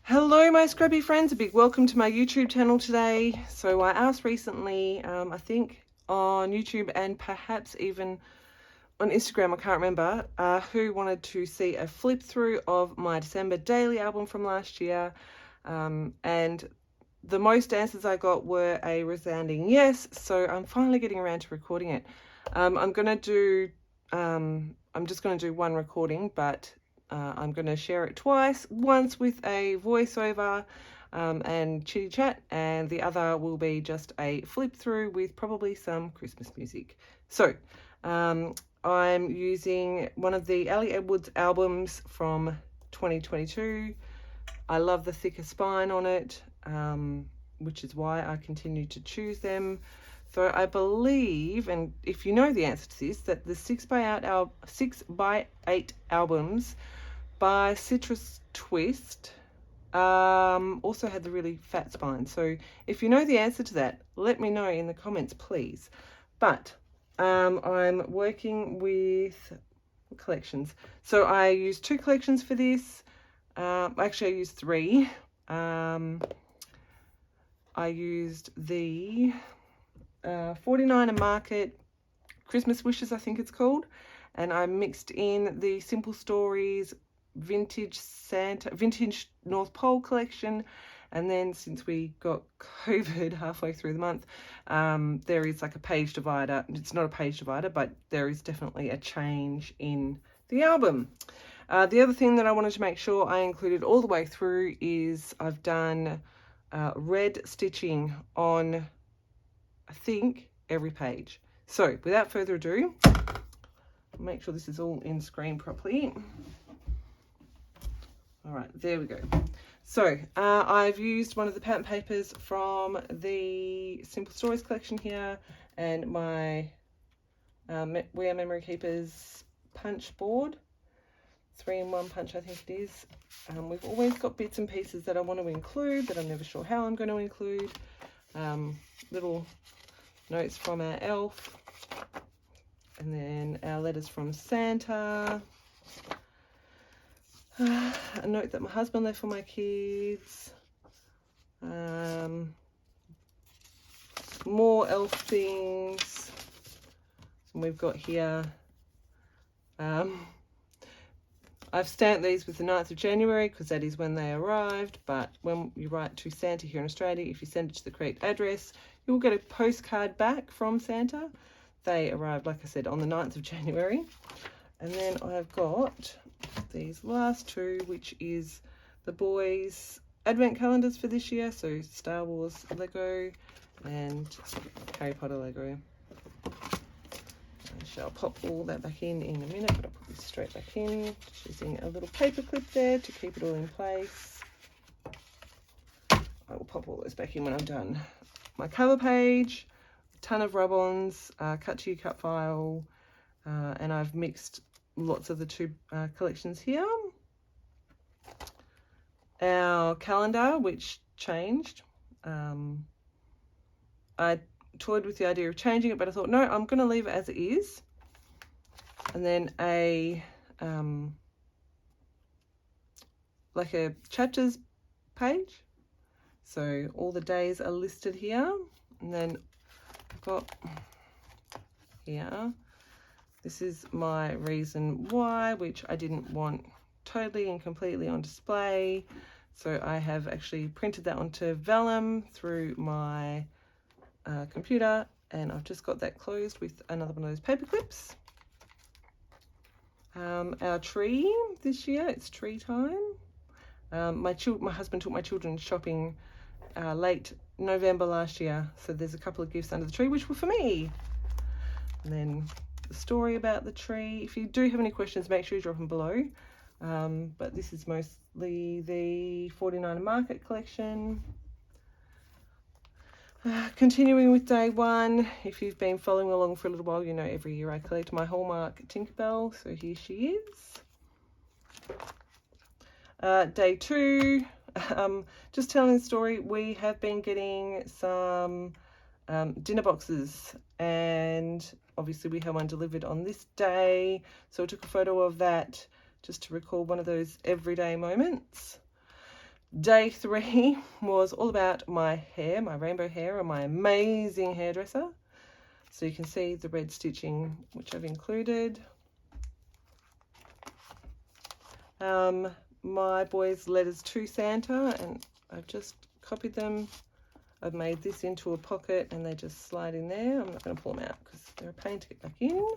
Hello my scrubby friends, a big welcome to my YouTube channel today. So I asked recently, I think on YouTube and perhaps even on Instagram, I can't remember, who wanted to see a flip through of my December daily album from last year. And the most answers I got were a resounding yes, so I'm finally getting around to recording it. I'm just going to do one recording, but I'm going to share it twice, once with a voiceover and chitty chat, and the other will be just a flip through with probably some Christmas music. So I'm using one of the Ali Edwards albums from 2022. I love the thicker spine on it, which is why I continue to choose them. So I believe, and if you know the answer to this, that the 6x8 albums by Citrus Twist also had the really fat spine. So if you know the answer to that, let me know in the comments, please. But I'm working with collections. So I used 2 collections for this. Actually, I used 3. I used the 49er Market Christmas Wishes, I think it's called, and I mixed in the Simple Stories Vintage North Pole collection. And then since we got COVID halfway through the month, there is like a page divider. It's not a page divider, but there is definitely a change in the album. The other thing that I wanted to make sure I included all the way through is I've done red stitching on, I think, every page. So without further ado, make sure this is all in screen properly. All right, there we go. So I've used one of the pattern papers from the Simple Stories collection here, and my We Are Memory Keepers punch board, 3-in-1 punch I think it is. We've always got bits and pieces that I want to include, but I'm never sure how I'm going to include. Little notes from our elf, and then our letters from Santa. A note that my husband left for my kids. More elf things. And we've got here, I've stamped these with the 9th of January because that is when they arrived, but when you write to Santa here in Australia, if you send it to the correct address, you'll get a postcard back from Santa. They arrived, like I said, on the 9th of January. And then I've got these last 2, which is the boys' advent calendars for this year. So Star Wars Lego and Harry Potter Lego. I shall pop all that back in a minute, but I'll put this straight back in, just using a little paper clip there to keep it all in place. I will pop all those back in when I'm done. My cover page, a ton of rub-ons, cut to cut file, and I've mixed lots of the 2 collections here. Our calendar, which changed. I toyed with the idea of changing it, but I thought, no, I'm going to leave it as it is. And then a like a chapters page. So all the days are listed here. And then I've got here, this is my reason why, which I didn't want totally and completely on display. So I have actually printed that onto vellum through my computer, and I've just got that closed with another one of those paper clips. Our tree this year, it's tree time. My husband took my children shopping late November last year, so there's a couple of gifts under the tree which were for me. And then the story about the tree. If you do have any questions, make sure you drop them below. But this is mostly the 49er Market collection. Continuing with day 1, if you've been following along for a little while, you know every year I collect my Hallmark Tinkerbell, so here she is. Day 2, just telling the story, we have been getting some dinner boxes, and obviously we had one delivered on this day, so I took a photo of that just to record one of those everyday moments. Day 3 was all about my hair, my rainbow hair, and my amazing hairdresser. So you can see the red stitching, which I've included. My boys' letters to Santa, and I've just copied them. I've made this into a pocket and they just slide in there. I'm not going to pull them out because they're a pain to get back in.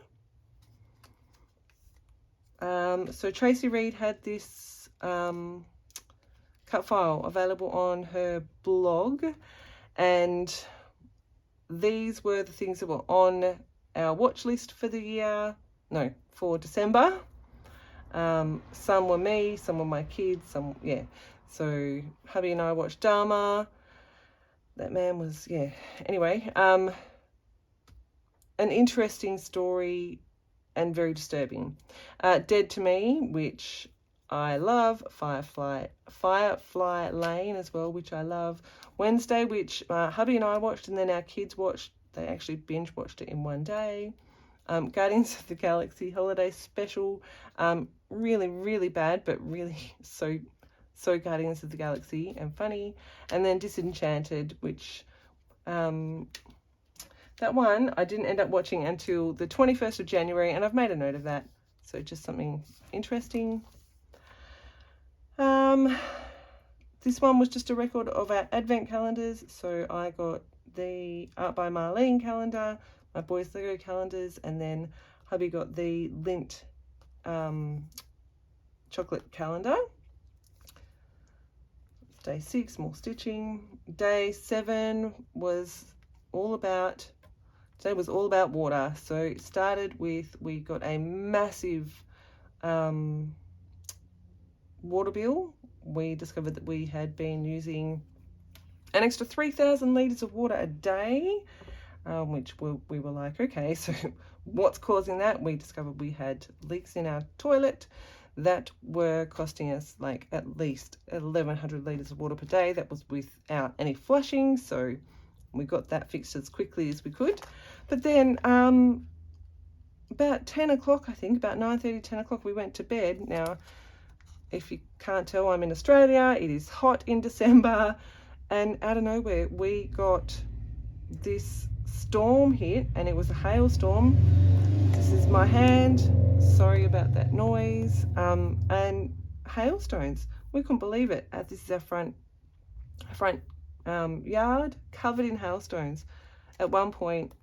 So Traci Reed had this cut file available on her blog, and these were the things that were on our watch list for the year, no, for December. Some were me, some were my kids, some, yeah. So hubby and I watched Dharma. That man was, yeah. Anyway, an interesting story and very disturbing. Dead to Me, which I love. Firefly Lane as well, which I love. Wednesday, which hubby and I watched, and then our kids watched. They actually binge watched it in one day. Guardians of the Galaxy Holiday Special. Really, really bad, but really so Guardians of the Galaxy and funny. And then Disenchanted, which that one I didn't end up watching until the 21st of January, and I've made a note of that. So just something interesting. This one was just a record of our advent calendars. So I got the Art by Marlene calendar, my boys' Lego calendars, and then hubby got the Lint chocolate calendar. Day 6, more stitching. Day 7 was all about, today was all about water. So it started with, we got a massive water bill. We discovered that we had been using an extra 3,000 litres of water a day, which we were like, okay, so what's causing that? We discovered we had leaks in our toilet that were costing us like at least 1,100 litres of water per day. That was without any flushing, so we got that fixed as quickly as we could. But then about 10 o'clock, I think, about 9:30, 10 o'clock, we went to bed. Now, if you can't tell, I'm in Australia. It is hot in December, and out of nowhere, we got this storm hit, and it was a hailstorm. This is my hand. Sorry about that noise. And hailstones. We couldn't believe it. This is our front yard covered in hailstones. At one point,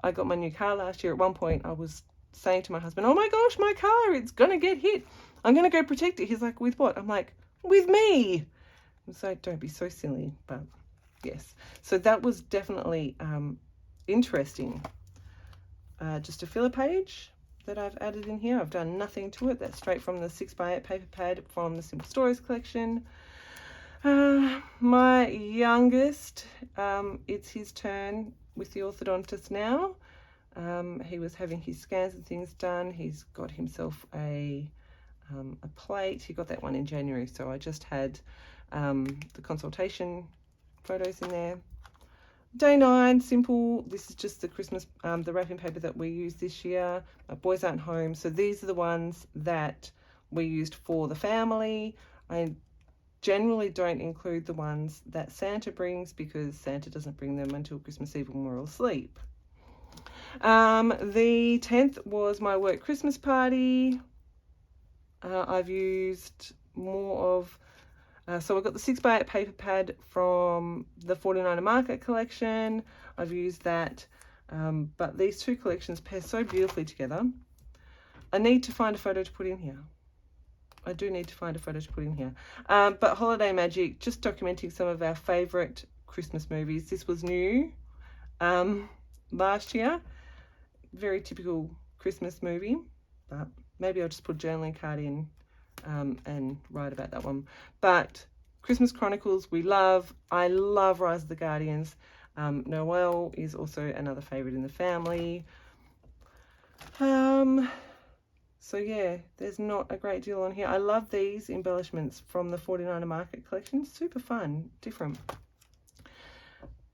I got my new car last year. At one point, I was saying to my husband, "Oh my gosh, my car! It's gonna get hit. I'm gonna go protect it." He's like, "With what?" I'm like, "With me." I'm so, don't be so silly, but yes. So that was definitely interesting. Just a filler page that I've added in here. I've done nothing to it. That's straight from the 6x8 paper pad from the Simple Stories collection. My youngest, it's his turn with the orthodontist now. He was having his scans and things done. He's got himself a plate. He got that one in January, so I just had the consultation photos in there. Day 9, simple. This is just the Christmas, the wrapping paper that we used this year. My boys aren't home, so these are the ones that we used for the family. I generally don't include the ones that Santa brings because Santa doesn't bring them until Christmas Eve when we're all asleep. The 10th was my work Christmas party. I've used more of so I've got the 6x8 paper pad from the 49er Market collection. I've used that, but these two collections pair so beautifully together. I need to find a photo to put in here. I do need to find a photo to put in here. But Holiday Magic, just documenting some of our favourite Christmas movies. This was new last year. Very typical Christmas movie, but maybe I'll just put a journaling card in and write about that one. But Christmas Chronicles we love. I love Rise of the Guardians. Noel is also another favourite in the family. So yeah, there's not a great deal on here. I love these embellishments from the 49er Market collection. Super fun, different.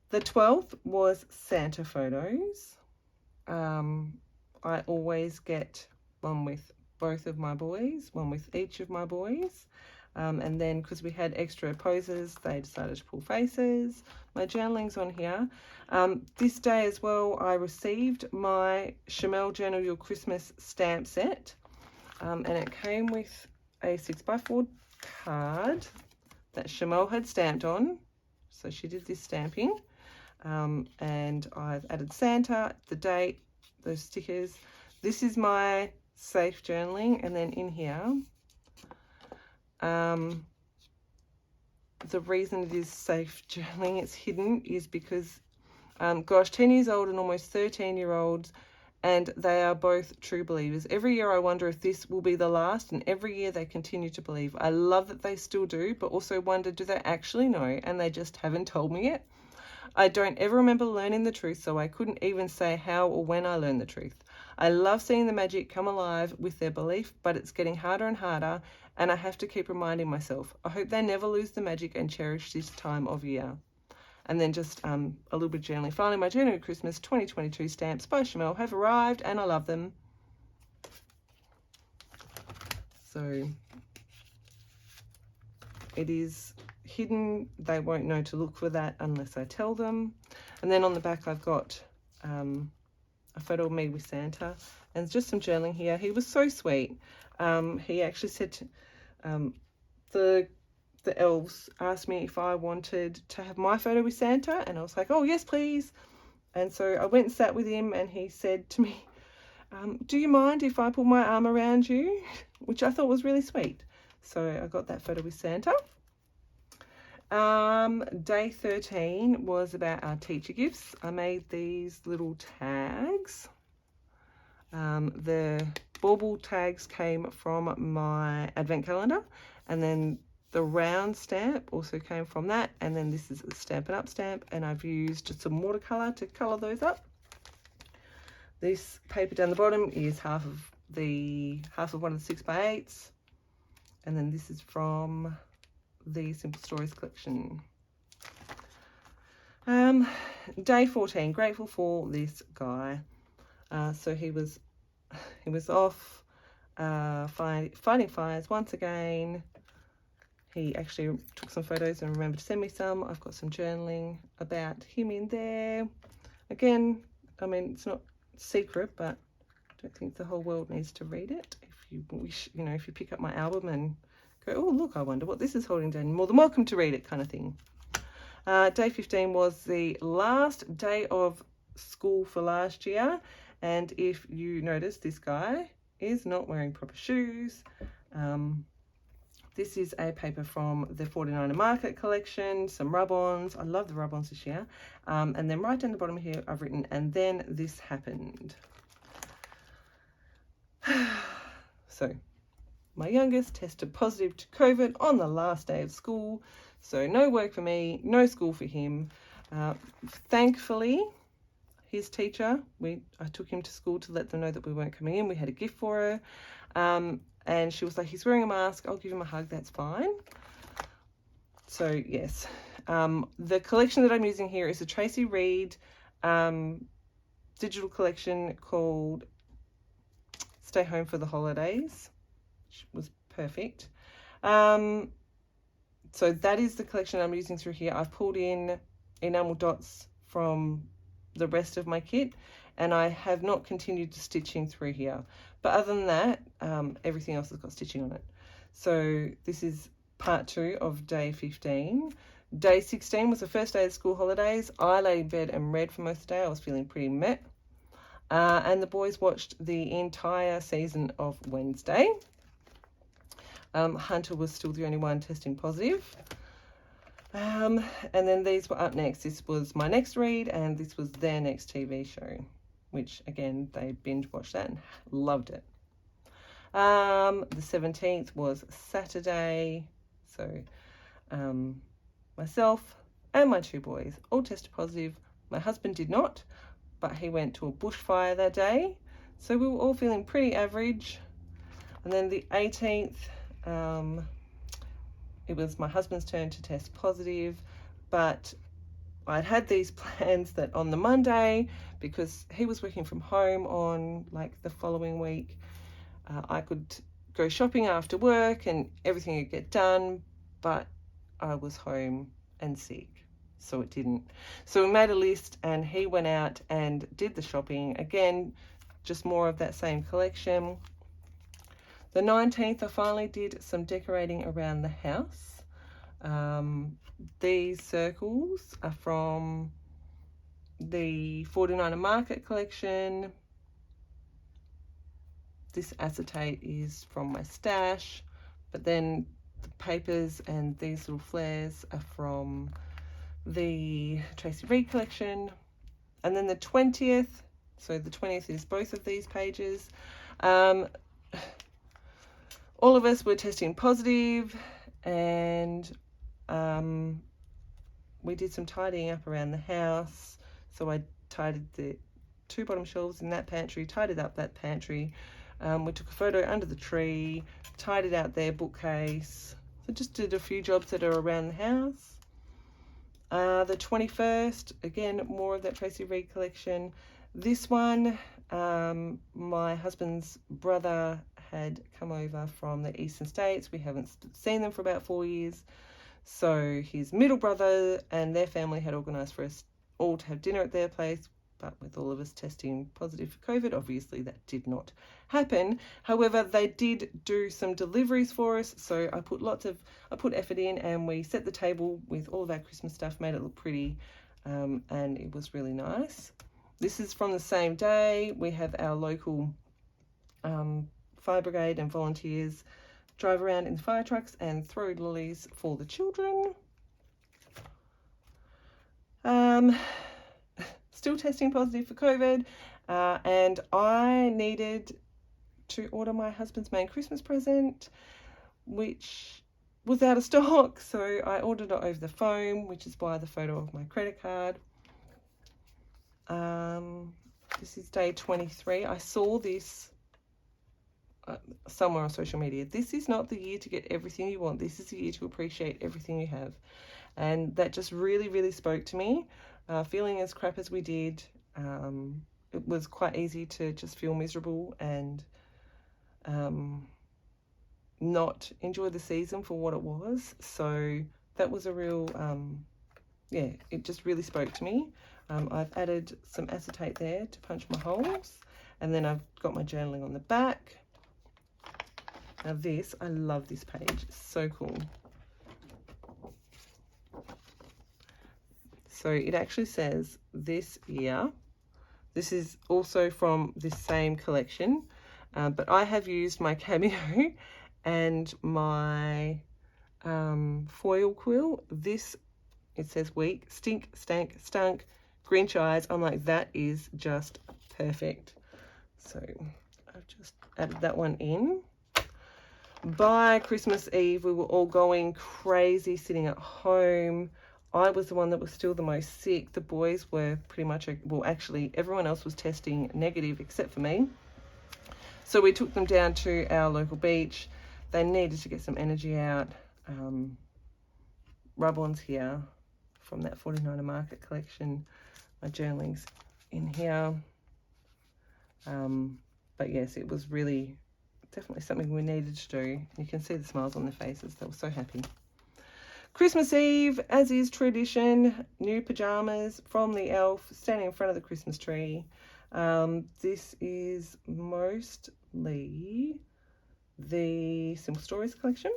The 12th was Santa photos. I always get one with both of my boys, one with each of my boys. And then because we had extra poses, they decided to pull faces. My journaling's on here. This day as well, I received my Chamel Journal Your Christmas stamp set. And it came with a 6x4 card that Chamel had stamped on. So she did this stamping. And I've added Santa, the date, those stickers. This is my safe journaling. And then in here, the reason it is safe journaling, it's hidden, is because, gosh, 10 years old and almost 13-year-olds, and they are both true believers. Every year I wonder if this will be the last, and every year they continue to believe. I love that they still do, but also wonder, do they actually know and they just haven't told me yet? I don't ever remember learning the truth, so I couldn't even say how or when I learned the truth. I love seeing the magic come alive with their belief, but it's getting harder and harder, and I have to keep reminding myself. I hope they never lose the magic and cherish this time of year. And then just a little bit of journaling. Finally, my January Christmas 2022 stamps by Chamel have arrived, and I love them. So it is hidden. They won't know to look for that unless I tell them. And then on the back I've got a photo of me with Santa, and just some journaling here. He was so sweet. He actually said to, the elves asked me if I wanted to have my photo with Santa, and I was like, oh yes please. And so I went and sat with him, and he said to me, do you mind if I put my arm around you? Which I thought was really sweet. So I got that photo with Santa. Day 13 was about our teacher gifts. I made these little tags. The bauble tags came from my advent calendar, and then the round stamp also came from that, and then this is a Stampin' Up stamp, and I've used some watercolor to color those up. This paper down the bottom is half of one of the 6x8s, and then this is from the Simple Stories collection. Day 14, grateful for this guy. So he was off fighting fires once again. He actually took some photos and remembered to send me some. I've got some journaling about him in there. Again, I mean, it's not secret, but I don't think the whole world needs to read it. If you wish, you know, if you pick up my album and go, oh look, I wonder what this is holding down, you're more than welcome to read it, kind of thing. Day 15 was the last day of school for last year, and if you notice, this guy is not wearing proper shoes. This is a paper from the 49er Market collection, some rub-ons. I love the rub-ons this year. And then right down the bottom here, I've written, and then this happened. So my youngest tested positive to COVID on the last day of school. So no work for me, no school for him. Thankfully, his teacher, I took him to school to let them know that we weren't coming in. We had a gift for her. And she was like, he's wearing a mask, I'll give him a hug, that's fine. So yes, the collection that I'm using here is a Traci Reed digital collection called Stay Home for the Holidays, which was perfect. So that is the collection I'm using through here. I've pulled in enamel dots from the rest of my kit, and I have not continued the stitching through here. But other than that, everything else has got stitching on it. So this is part 2 of day 15. Day 16 was the first day of school holidays. I lay in bed and read for most of the day. I was feeling pretty meh. And the boys watched the entire season of Wednesday. Hunter was still the only one testing positive. And then these were up next. This was my next read, and this was their next TV show, which again, they binge watched that and loved it. The 17th was Saturday. So myself and my 2 boys all tested positive. My husband did not, but he went to a bushfire that day. So we were all feeling pretty average. And then the 18th, it was my husband's turn to test positive, but I'd had these plans that on the Monday, because he was working from home on like the following week, I could go shopping after work and everything would get done, but I was home and sick, so it didn't. So we made a list and he went out and did the shopping. Again, just more of that same collection. The 19th, I finally did some decorating around the house. These circles are from the 49er Market collection. This acetate is from my stash, but then the papers and these little flares are from the Traci Reed collection. And then the 20th, so the 20th is both of these pages. All of us were testing positive, and we did some tidying up around the house. So I tidied the 2 bottom shelves in that pantry, tidied up that pantry. We took a photo under the tree, tidied out their bookcase. So just did a few jobs that are around the house. The 21st, again, more of that Traci Reed collection. This one, my husband's brother had come over from the eastern states. We haven't seen them for about 4 years. So his middle brother and their family had organised for us all to have dinner at their place, but with all of us testing positive for COVID, obviously that did not happen. However, they did do some deliveries for us, so I put effort in, and we set the table with all of our Christmas stuff, made it look pretty, and it was really nice. This is from the same day. We have our local fire brigade and volunteers drive around in fire trucks and throw lollies for the children. Still testing positive for COVID, and I needed to order my husband's main Christmas present, which was out of stock, so I ordered it over the phone, which is why the photo of my credit card. This is day 23. I saw this somewhere on social media. This is not the year to get everything you want. This is the year to appreciate everything you have. And that just really, really spoke to me. Feeling as crap as we did, it was quite easy to just feel miserable and not enjoy the season for what it was. So that was a real, yeah, it just really spoke to me. I've added some acetate there to punch my holes, and then I've got my journaling on the back. Now this, I love this page, it's so cool. So it actually says this year, this is also from this same collection, but I have used my Cameo and my foil quill. This, it says week, stink, stank, stunk, Grinch eyes. I'm like, that is just perfect. So I've just added that one in. By Christmas Eve, we were all going crazy sitting at home. I was the one that was still the most sick. The boys were pretty much, well, actually, everyone else was testing negative except for me. So we took them down to our local beach. They needed to get some energy out. Rub-ons here from that 49er Market collection. My journaling's in here. But yes, it was really definitely something we needed to do. You can see the smiles on their faces. They were so happy. Christmas Eve, as is tradition, new pajamas from the elf, standing in front of the Christmas tree. This is mostly the Simple Stories collection.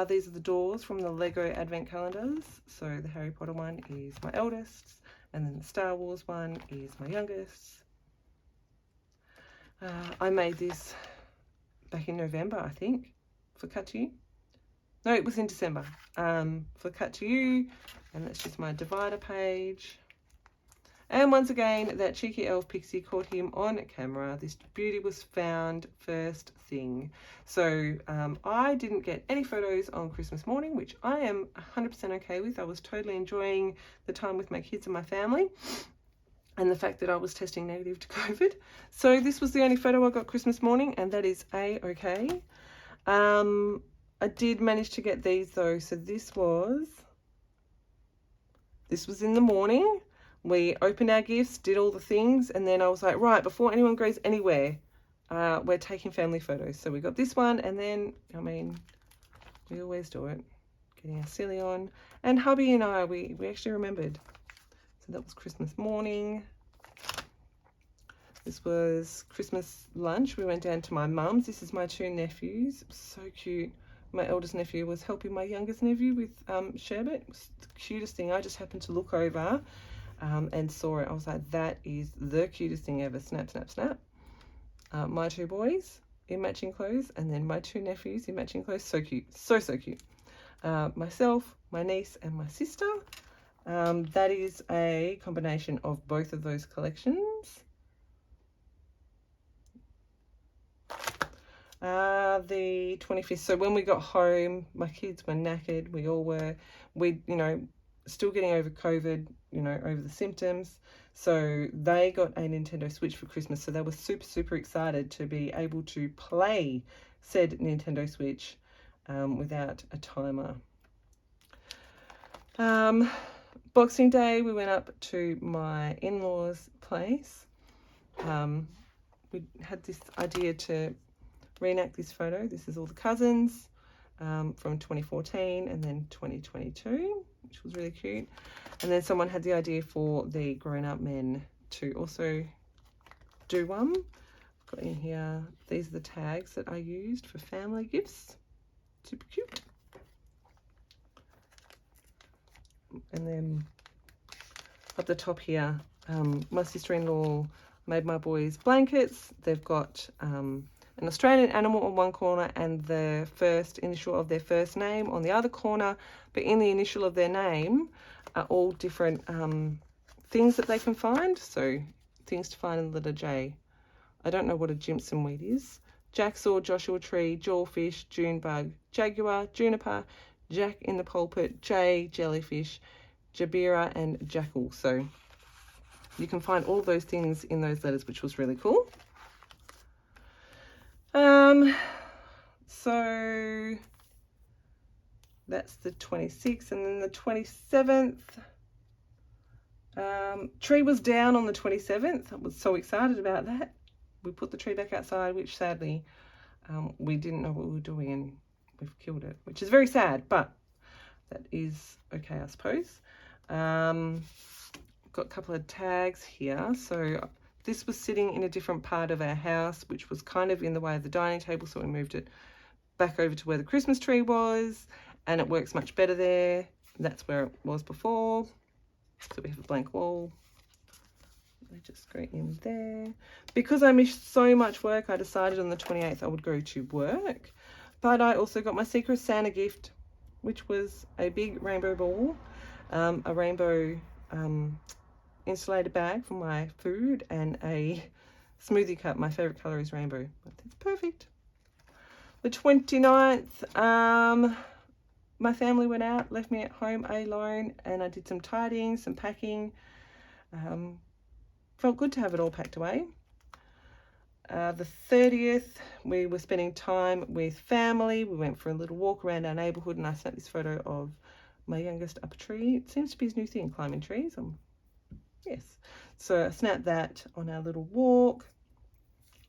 These are the doors from the Lego Advent calendars. So the Harry Potter one is my eldest, and then the Star Wars one is my youngest. I made this back in November, I think, for Cut to You. No, it was in December, for Cut to You, and that's just my divider page. And once again, that cheeky elf pixie caught him on camera. This beauty was found first thing. So I didn't get any photos on Christmas morning, which I am 100% okay with. I was totally enjoying the time with my kids and my family, and the fact that I was testing negative to COVID. So this was the only photo I got Christmas morning, and that is a-okay. I did manage to get these though. So this was in the morning We opened our gifts, did all the things, and then I was like, right, before anyone goes anywhere, we're taking family photos. So we got this one, and then, I mean, we always do it. Getting our silly on. And hubby and I, we actually remembered. So that was Christmas morning. This was Christmas lunch. We went down to my mum's. This is my 2 nephews. So cute. My eldest nephew was helping my youngest nephew with sherbet. It was the cutest thing. I just happened to look over and saw it. I was like, that is the cutest thing ever. Snap, snap, snap. My 2 boys in matching clothes, and then my 2 nephews in matching clothes. So cute. So cute. Myself, my niece, and my sister. That is a combination of both of those collections. The 25th. So when we got home, my kids were knackered. We all were. We, you know, still getting over COVID, you know, over the symptoms. So they got a Nintendo Switch for Christmas. So they were super, super excited to be able to play said Nintendo Switch without a timer. Boxing Day, we went up to my in-laws' place. We had this idea to reenact this photo. This is all the cousins from 2014 and then 2022, which was really cute. And then someone had the idea for the grown-up men to also do one. Got in here, these are the tags that I used for family gifts. Super cute. And then up the top here, my sister-in-law made my boys blankets. They've got an Australian animal on one corner and the first initial of their first name on the other corner, but in the initial of their name are all different things that they can find. So things to find in the letter J. I don't know what a Jimson weed is. Jacksaw, Joshua tree, jawfish, Junebug, jaguar, juniper, Jack in the pulpit, jay, jellyfish, jabira, and jackal. So you can find all those things in those letters, which was really cool. So that's the 26th, and then the 27th. Tree was down on the 27th. I was so excited about that. We put the tree back outside, which sadly we didn't know what we were doing, and we've killed it, which is very sad, but that is okay, I suppose. Got a couple of tags here. So this was sitting in a different part of our house, which was kind of in the way of the dining table, so we moved it back over to where the Christmas tree was, and it works much better there. That's where it was before. So we have a blank wall. I just go in there. Because I missed so much work, I decided on the 28th I would go to work. But I also got my Secret Santa gift, which was a big rainbow ball, a rainbow insulated bag for my food, and a smoothie cup. My favorite color is rainbow. It's perfect. The 29th, my family went out, left me at home alone, and I did some tidying, some packing. Felt good to have it all packed away. The 30th, we were spending time with family. We went for a little walk around our neighbourhood, and I snapped this photo of my youngest up a tree. It seems to be his new thing, climbing trees. Yes. So I snapped that on our little walk.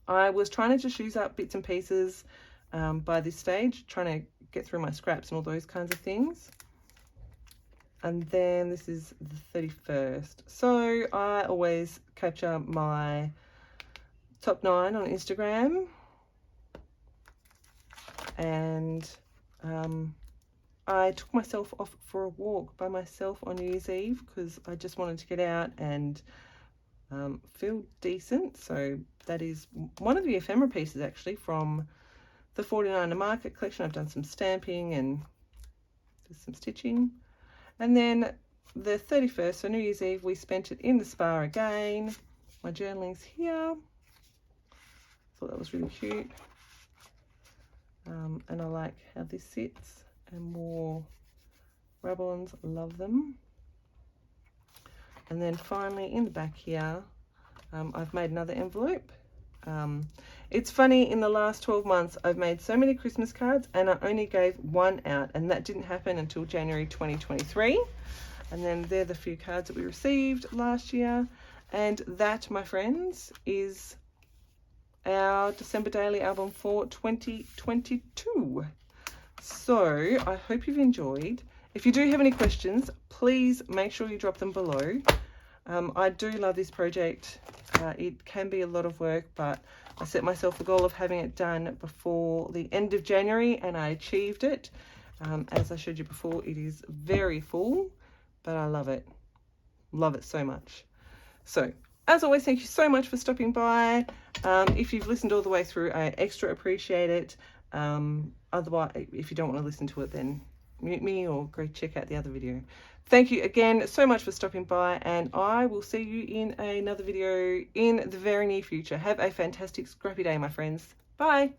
I was trying to just use up bits and pieces by this stage, trying to get through my scraps and all those kinds of things. And then this is the 31st. So I always capture my top 9 on Instagram, and I took myself off for a walk by myself on New Year's Eve because I just wanted to get out and feel decent. So that is one of the ephemera pieces actually from the 49er Market collection. I've done some stamping and just some stitching. And then the 31st, so New Year's Eve, we spent it in the spa again. My journaling's here. Thought that was really cute. And I like how this sits. And more rub-ons, love them. And then finally in the back here, I've made another envelope. It's funny, in the last 12 months I've made so many Christmas cards and I only gave one out, and that didn't happen until January 2023. And then they're the few cards that we received last year. And that, my friends, is our December Daily album for 2022. So I hope you've enjoyed. If you do have any questions, please make sure you drop them below. I do love this project. It can be a lot of work, but I set myself a goal of having it done before the end of January, and I achieved it. As I showed you before, it is very full, but I love it. Love it so much. So, as always, thank you so much for stopping by. If you've listened all the way through, I extra appreciate it. Otherwise, if you don't want to listen to it, then mute me or go check out the other video. Thank you again so much for stopping by, and I will see you in another video in the very near future. Have a fantastic scrappy day, my friends. Bye.